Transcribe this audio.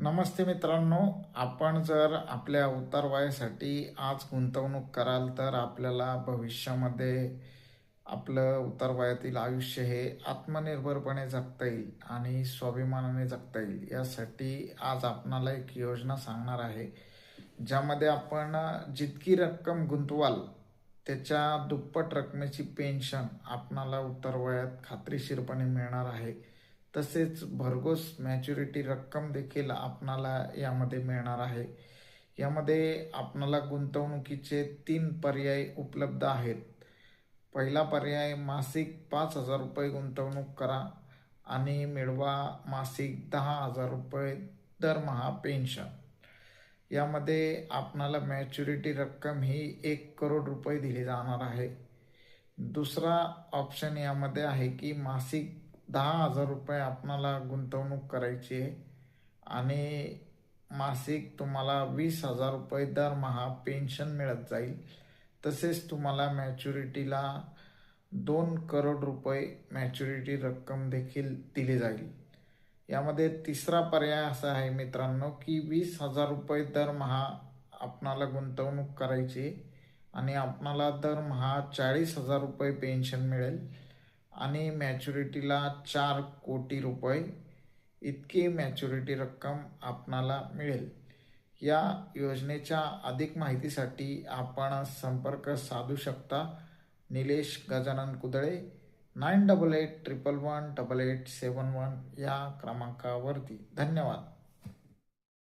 नमस्ते मित्रांनो, आपण जर आपल्या उतारवयासाठी आज गुंतवणूक कराल तर आपल्याला भविष्यामध्ये आपलं उतारवयातील आयुष्य हे आत्मनिर्भरपणे जगता येईल आणि स्वाभिमानाने जगता येईल. यासाठी आज आपणाला एक योजना सांगणार आहे, ज्यामध्ये आपण जितकी रक्कम गुंतवाल त्याच्या दुप्पट रकमेची पेन्शन आपणाला उतारवयात खात्रीशीरपणे मिळणार आहे. तसेच भरघोस मॅच्युरिटी रक्कम देखील आपणाला यामध्ये मिळणार आहे. यामध्ये आपणाला गुंतवणुकीचे 3 पर्याय उपलब्ध आहेत. पहिला पर्याय, मासिक 5,000 रुपये गुंतवणूक करा आणि मिळवा मासिक 10,000 रुपये दरमहा पेन्शन. यामध्ये आपणाला मॅच्युरिटी रक्कम ही 1 करोड रुपये दिली जाणार आहे. दुसरा ऑप्शन यामध्ये आहे की मासिक 10,000 रुपये आपणाला गुंतवणूक करायची आहे आणि मासिक तुम्हाला 20,000 रुपये दरमहा पेन्शन मिळत जाईल. तसेच तुम्हाला मॅच्युरिटीला 2 करोड रुपये मॅच्युरिटी रक्कम देखील दिली जाईल. यामध्ये तिसरा पर्याय असा आहे मित्रांनो की 20,000 रुपये दरमहा आपणाला गुंतवणूक करायची आणि आपणाला दरमहा 40,000 रुपये पेन्शन मिळेल आणि मॅच्युरिटीला 4 कोटी रुपये इतकी मॅच्युरिटी रक्कम आपणाला मिळेल. या योजनेच्या अधिक माहितीसाठी आपण संपर्क साधू शकता निलेश गजानन कुदळे 9881118871 या क्रमांकावरती. धन्यवाद.